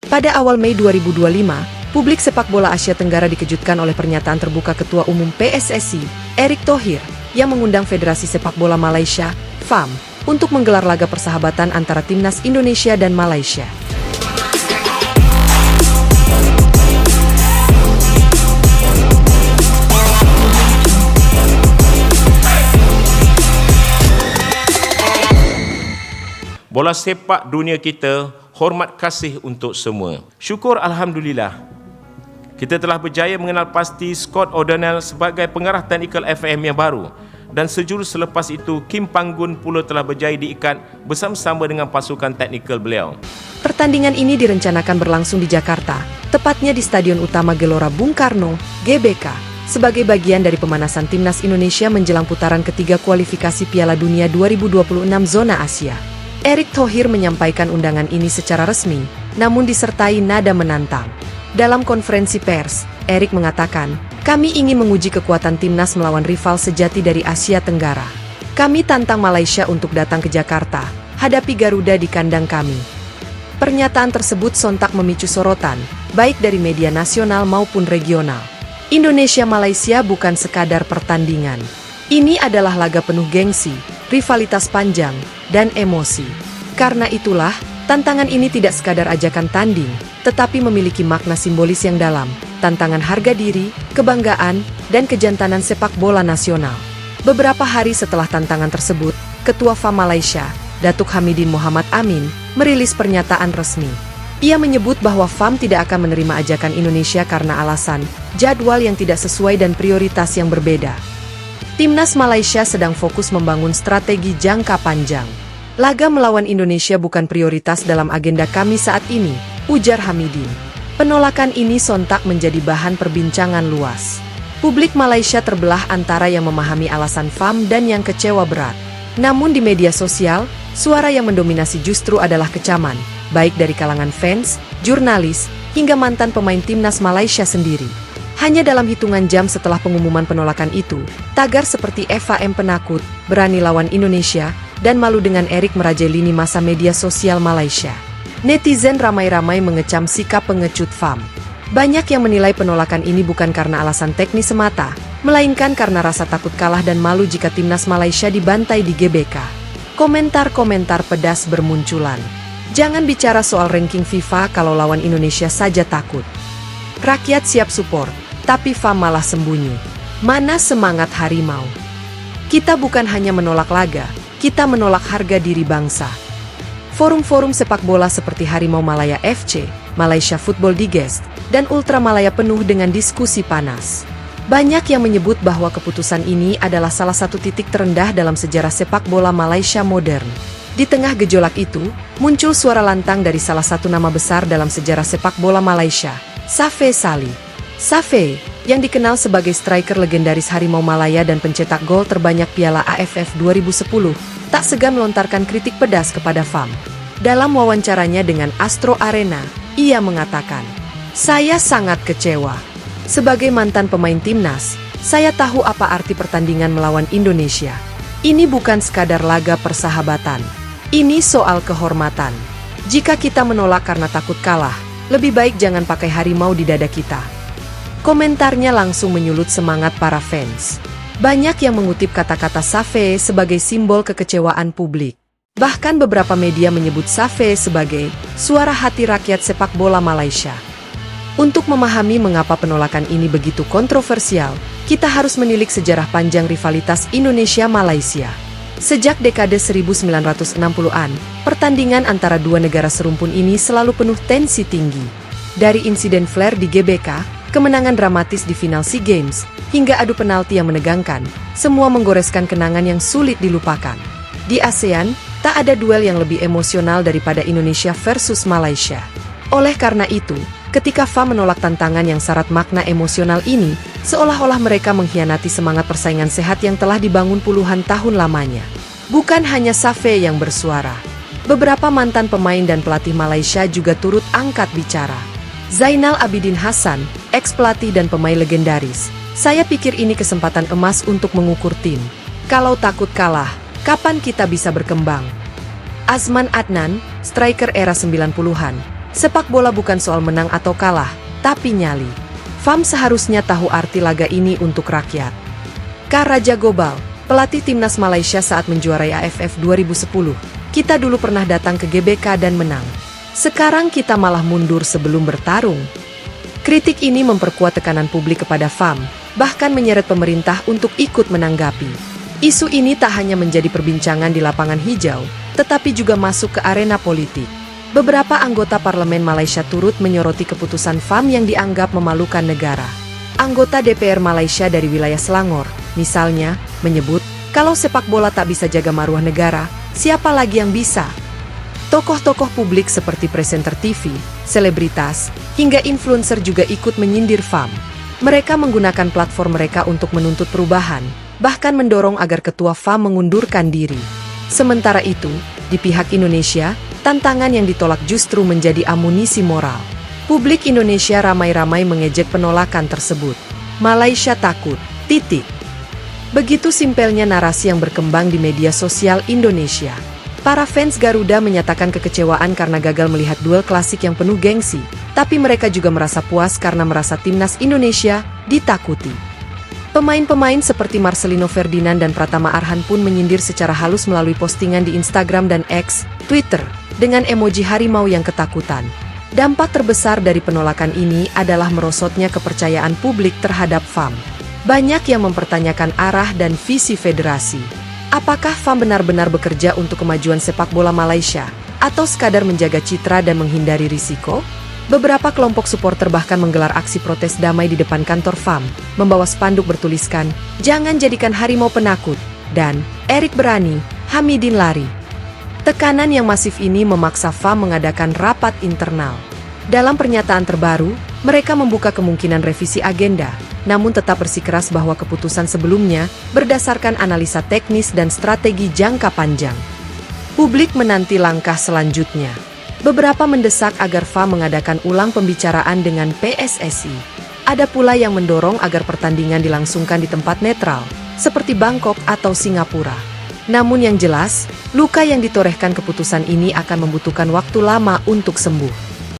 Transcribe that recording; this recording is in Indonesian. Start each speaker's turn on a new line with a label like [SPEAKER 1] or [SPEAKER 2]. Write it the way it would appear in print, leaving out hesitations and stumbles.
[SPEAKER 1] Pada awal Mei 2025, publik sepak bola Asia Tenggara dikejutkan oleh pernyataan terbuka Ketua Umum PSSI, Erick Thohir, yang mengundang Federasi Sepak Bola Malaysia, FAM, untuk menggelar laga persahabatan antara Timnas Indonesia dan Malaysia.
[SPEAKER 2] Bola sepak dunia kita, hormat kasih untuk semua. Syukur Alhamdulillah, kita telah berjaya mengenal pasti Scott O'Donnell sebagai pengarah teknikal FAM yang baru, dan sejurus selepas itu Kim Panggun pula telah berjaya diikat bersama-sama dengan pasukan teknikal beliau.
[SPEAKER 1] Pertandingan ini direncanakan berlangsung di Jakarta, tepatnya di Stadion Utama Gelora Bung Karno, GBK, sebagai bagian dari pemanasan Timnas Indonesia menjelang putaran ketiga kualifikasi Piala Dunia 2026 zona Asia. Erick Thohir menyampaikan undangan ini secara resmi, namun disertai nada menantang. Dalam konferensi pers, Erick mengatakan, "Kami ingin menguji kekuatan timnas melawan rival sejati dari Asia Tenggara. Kami tantang Malaysia untuk datang ke Jakarta, hadapi Garuda di kandang kami." Pernyataan tersebut sontak memicu sorotan, baik dari media nasional maupun regional. Indonesia-Malaysia bukan sekadar pertandingan. Ini adalah laga penuh gengsi, rivalitas panjang, dan emosi. Karena itulah, tantangan ini tidak sekadar ajakan tanding, tetapi memiliki makna simbolis yang dalam, tantangan harga diri, kebanggaan, dan kejantanan sepak bola nasional. Beberapa hari setelah tantangan tersebut, Ketua FAM Malaysia, Datuk Hamidin Mohamad Amin, merilis pernyataan resmi. Ia menyebut bahwa FAM tidak akan menerima ajakan Indonesia karena alasan jadwal yang tidak sesuai dan prioritas yang berbeda. Timnas Malaysia sedang fokus membangun strategi jangka panjang. Laga melawan Indonesia bukan prioritas dalam agenda kami saat ini, ujar Hamidin. Penolakan ini sontak menjadi bahan perbincangan luas. Publik Malaysia terbelah antara yang memahami alasan FAM dan yang kecewa berat. Namun di media sosial, suara yang mendominasi justru adalah kecaman, baik dari kalangan fans, jurnalis, hingga mantan pemain Timnas Malaysia sendiri. Hanya dalam hitungan jam setelah pengumuman penolakan itu, tagar seperti FAM penakut, berani lawan Indonesia, dan malu dengan Erick merajai lini masa media sosial Malaysia. Netizen ramai-ramai mengecam sikap pengecut FAM. Banyak yang menilai penolakan ini bukan karena alasan teknis semata, melainkan karena rasa takut kalah dan malu jika Timnas Malaysia dibantai di GBK. Komentar-komentar pedas bermunculan. Jangan bicara soal ranking FIFA kalau lawan Indonesia saja takut. Rakyat siap support, tapi FAM malah sembunyi. Mana semangat harimau? Kita bukan hanya menolak laga, kita menolak harga diri bangsa. Forum-forum sepak bola seperti Harimau Malaya FC, Malaysia Football Digest, dan Ultra Malaya penuh dengan diskusi panas. Banyak yang menyebut bahwa keputusan ini adalah salah satu titik terendah dalam sejarah sepak bola Malaysia modern. Di tengah gejolak itu, muncul suara lantang dari salah satu nama besar dalam sejarah sepak bola Malaysia, Safei Salih. Safei, yang dikenal sebagai striker legendaris Harimau Malaya dan pencetak gol terbanyak Piala AFF 2010, tak segan melontarkan kritik pedas kepada FAM. Dalam wawancaranya dengan Astro Arena, ia mengatakan, "Saya sangat kecewa. Sebagai mantan pemain timnas, saya tahu apa arti pertandingan melawan Indonesia. Ini bukan sekadar laga persahabatan. Ini soal kehormatan. Jika kita menolak karena takut kalah, lebih baik jangan pakai harimau di dada kita." Komentarnya langsung menyulut semangat para fans. Banyak yang mengutip kata-kata Safei sebagai simbol kekecewaan publik. Bahkan beberapa media menyebut Safei sebagai suara hati rakyat sepak bola Malaysia. Untuk memahami mengapa penolakan ini begitu kontroversial, kita harus menilik sejarah panjang rivalitas Indonesia-Malaysia. Sejak dekade 1960-an, pertandingan antara dua negara serumpun ini selalu penuh tensi tinggi. Dari insiden flare di GBK, kemenangan dramatis di final SEA Games, hingga adu penalti yang menegangkan, semua menggoreskan kenangan yang sulit dilupakan. Di ASEAN, tak ada duel yang lebih emosional daripada Indonesia versus Malaysia. Oleh karena itu, ketika FAM menolak tantangan yang syarat makna emosional ini, seolah-olah mereka mengkhianati semangat persaingan sehat yang telah dibangun puluhan tahun lamanya. Bukan hanya Safei yang bersuara. Beberapa mantan pemain dan pelatih Malaysia juga turut angkat bicara. Zainal Abidin Hassan, ex-pelatih dan pemain legendaris. "Saya pikir ini kesempatan emas untuk mengukur tim. Kalau takut kalah, kapan kita bisa berkembang?" Azman Adnan, striker era 90-an, Sepak bola bukan soal menang atau kalah, tapi nyali. FAM seharusnya tahu arti laga ini untuk rakyat. Kak Raja Gobal, pelatih timnas Malaysia saat menjuarai AFF 2010, kita dulu pernah datang ke GBK dan menang. Sekarang kita malah mundur sebelum bertarung. Kritik ini memperkuat tekanan publik kepada FAM, bahkan menyeret pemerintah untuk ikut menanggapi. Isu ini tak hanya menjadi perbincangan di lapangan hijau, tetapi juga masuk ke arena politik. Beberapa anggota parlemen Malaysia turut menyoroti keputusan FAM yang dianggap memalukan negara. Anggota DPR Malaysia dari wilayah Selangor, misalnya, menyebut, kalau sepak bola tak bisa jaga maruah negara, siapa lagi yang bisa? Tokoh-tokoh publik seperti presenter TV, selebritas, hingga influencer juga ikut menyindir FAM. Mereka menggunakan platform mereka untuk menuntut perubahan, bahkan mendorong agar ketua FAM mengundurkan diri. Sementara itu, di pihak Indonesia, tantangan yang ditolak justru menjadi amunisi moral. Publik Indonesia ramai-ramai mengejek penolakan tersebut. Malaysia takut, titik. Begitu simpelnya narasi yang berkembang di media sosial Indonesia. Para fans Garuda menyatakan kekecewaan karena gagal melihat duel klasik yang penuh gengsi, tapi mereka juga merasa puas karena merasa timnas Indonesia ditakuti. Pemain-pemain seperti Marcelino Ferdinand dan Pratama Arhan pun menyindir secara halus melalui postingan di Instagram dan X, Twitter, dengan emoji harimau yang ketakutan. Dampak terbesar dari penolakan ini adalah merosotnya kepercayaan publik terhadap FAM. Banyak yang mempertanyakan arah dan visi federasi. Apakah FAM benar-benar bekerja untuk kemajuan sepak bola Malaysia, atau sekadar menjaga citra dan menghindari risiko? Beberapa kelompok supporter bahkan menggelar aksi protes damai di depan kantor FAM, membawa spanduk bertuliskan, "Jangan jadikan harimau penakut," dan "Erik berani, Hamidin lari." Tekanan yang masif ini memaksa FAM mengadakan rapat internal. Dalam pernyataan terbaru, mereka membuka kemungkinan revisi agenda, namun tetap bersikeras bahwa keputusan sebelumnya berdasarkan analisa teknis dan strategi jangka panjang. Publik menanti langkah selanjutnya. Beberapa mendesak agar FAM mengadakan ulang pembicaraan dengan PSSI. Ada pula yang mendorong agar pertandingan dilangsungkan di tempat netral, seperti Bangkok atau Singapura. Namun yang jelas, luka yang ditorehkan keputusan ini akan membutuhkan waktu lama untuk sembuh.